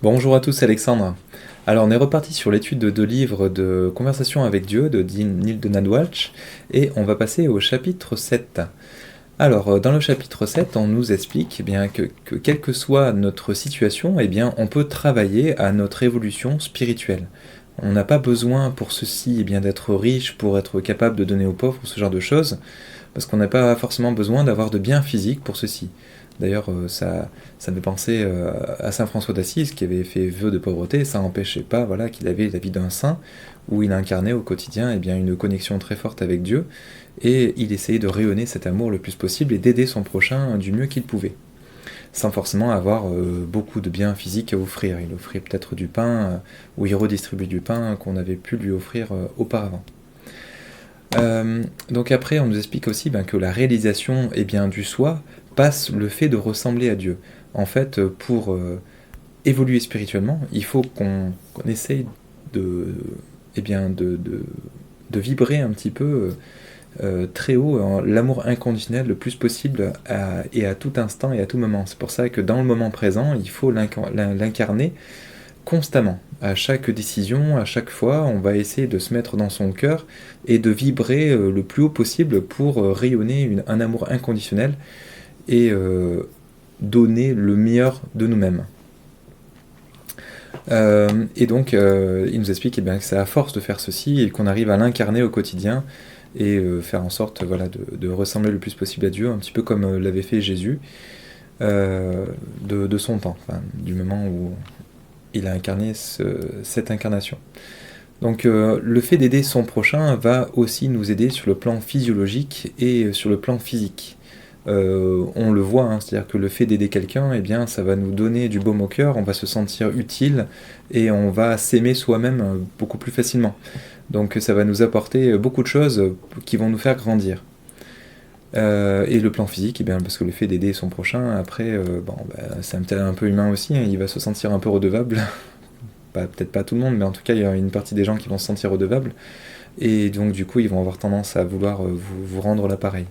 Bonjour à tous, c'est Alexandre. Alors on est reparti sur l'étude de deux livres de Conversation avec Dieu de Neil Donald Walsh et on va passer au chapitre 7. Alors dans le chapitre 7, on nous explique que quelle que soit notre situation, on peut travailler à notre évolution spirituelle. On n'a pas besoin pour ceci d'être riche, pour être capable de donner aux pauvres, ce genre de choses, parce qu'on n'a pas forcément besoin d'avoir de biens physiques pour ceci. D'ailleurs, ça me fait penser à saint François d'Assise qui avait fait vœu de pauvreté, ça n'empêchait pas qu'il avait la vie d'un saint, où il incarnait au quotidien une connexion très forte avec Dieu, et il essayait de rayonner cet amour le plus possible et d'aider son prochain du mieux qu'il pouvait, sans forcément avoir beaucoup de biens physiques à offrir. Il offrait peut-être du pain, ou il redistribuait du pain qu'on avait pu lui offrir auparavant. Donc après, on nous explique aussi que la réalisation du soi passe le fait de ressembler à Dieu. En fait, pour évoluer spirituellement, il faut qu'on essaye de, de vibrer un petit peu très haut l'amour inconditionnel le plus possible et à tout instant et à tout moment. C'est pour ça que dans le moment présent, il faut l'incarner constamment. À chaque décision, à chaque fois, on va essayer de se mettre dans son cœur et de vibrer le plus haut possible pour rayonner un amour inconditionnel et donner le meilleur de nous-mêmes. Il nous explique que c'est à force de faire ceci et qu'on arrive à l'incarner au quotidien et faire en sorte de ressembler le plus possible à Dieu, un petit peu comme l'avait fait Jésus de son temps, du moment où il a incarné cette incarnation. Donc le fait d'aider son prochain va aussi nous aider sur le plan physiologique et sur le plan physique. On le voit, c'est-à-dire que le fait d'aider quelqu'un, ça va nous donner du baume au cœur, on va se sentir utile et on va s'aimer soi-même beaucoup plus facilement. Donc ça va nous apporter beaucoup de choses qui vont nous faire grandir. Et le plan physique, parce que le fait d'aider son prochain, après, c'est un peu humain aussi, il va se sentir un peu redevable. Peut-être pas tout le monde, mais en tout cas, il y a une partie des gens qui vont se sentir redevables. Et donc, du coup, ils vont avoir tendance à vouloir vous rendre l'appareil.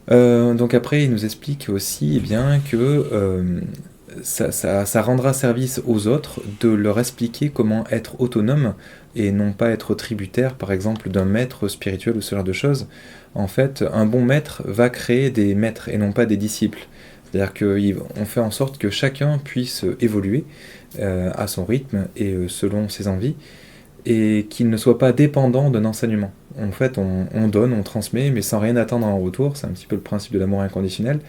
Donc après, il nous explique aussi que ça rendra service aux autres de leur expliquer comment être autonome et non pas être tributaire, par exemple, d'un maître spirituel ou ce genre de choses. En fait, un bon maître va créer des maîtres et non pas des disciples. C'est-à-dire qu'on fait en sorte que chacun puisse évoluer à son rythme et selon ses envies, et qu'il ne soit pas dépendant d'un enseignement. En fait, on donne, on transmet, mais sans rien attendre en retour. C'est un petit peu le principe de l'amour inconditionnel.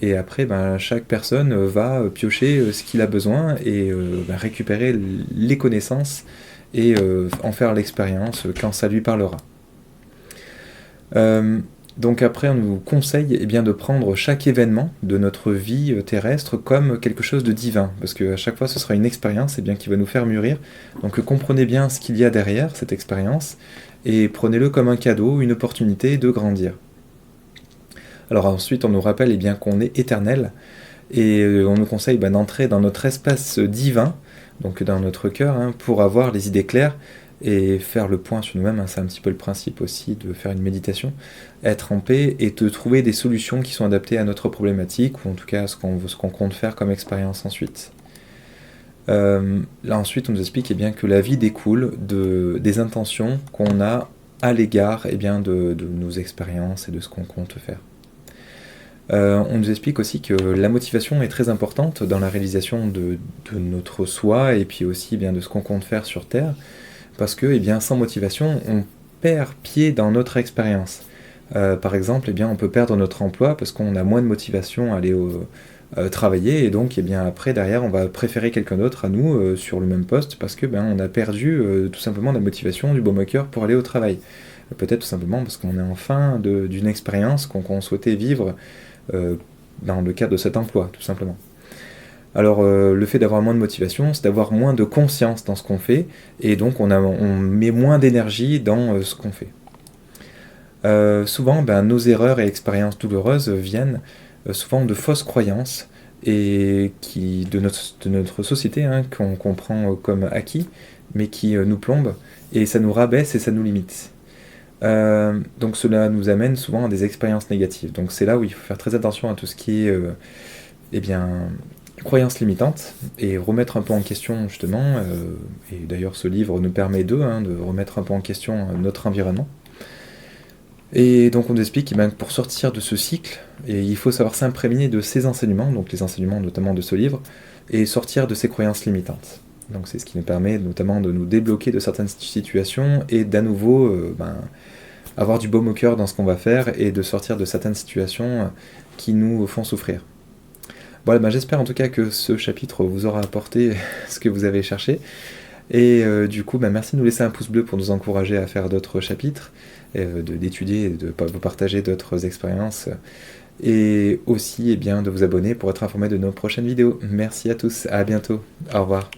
Et après, chaque personne va piocher ce qu'il a besoin et récupérer les connaissances et en faire l'expérience quand ça lui parlera. Donc après, on nous conseille de prendre chaque événement de notre vie terrestre comme quelque chose de divin, parce qu'à chaque fois, ce sera une expérience qui va nous faire mûrir. Donc comprenez bien ce qu'il y a derrière cette expérience, et prenez-le comme un cadeau, une opportunité de grandir. Alors ensuite, on nous rappelle qu'on est éternel, et on nous conseille d'entrer dans notre espace divin, donc dans notre cœur, pour avoir les idées claires, et faire le point sur nous-mêmes, c'est un petit peu le principe aussi de faire une méditation, être en paix et de trouver des solutions qui sont adaptées à notre problématique, ou en tout cas à ce qu'on compte faire comme expérience ensuite. Là ensuite on nous explique que la vie découle des intentions qu'on a à l'égard de nos expériences et de ce qu'on compte faire. On nous explique aussi que la motivation est très importante dans la réalisation de notre soi et puis aussi de ce qu'on compte faire sur Terre, parce que sans motivation, on perd pied dans notre expérience. Par exemple, on peut perdre notre emploi parce qu'on a moins de motivation à aller travailler, et donc après, derrière, on va préférer quelqu'un d'autre à nous sur le même poste parce que on a perdu tout simplement la motivation, du baume au cœur pour aller au travail. Peut-être tout simplement parce qu'on est en fin d'une expérience qu'on souhaitait vivre dans le cadre de cet emploi, tout simplement. Alors le fait d'avoir moins de motivation, c'est d'avoir moins de conscience dans ce qu'on fait, et donc on met moins d'énergie dans ce qu'on fait. Souvent, nos erreurs et expériences douloureuses viennent souvent de fausses croyances et de notre société, qu'on prend comme acquis, mais qui nous plombent, et ça nous rabaisse et ça nous limite. Donc cela nous amène souvent à des expériences négatives. Donc c'est là où il faut faire très attention à tout ce qui est croyances limitantes et remettre un peu en question justement, et d'ailleurs ce livre nous permet de remettre un peu en question notre environnement. Et donc on nous explique que pour sortir de ce cycle, il faut savoir s'imprégner de ces enseignements, donc les enseignements notamment de ce livre, et sortir de ces croyances limitantes. Donc c'est ce qui nous permet notamment de nous débloquer de certaines situations et d'à nouveau avoir du baume au cœur dans ce qu'on va faire et de sortir de certaines situations qui nous font souffrir. Voilà, j'espère en tout cas que ce chapitre vous aura apporté ce que vous avez cherché. Et du coup, merci de nous laisser un pouce bleu pour nous encourager à faire d'autres chapitres, d'étudier et de vous partager d'autres expériences. Et aussi de vous abonner pour être informé de nos prochaines vidéos. Merci à tous, à bientôt, au revoir.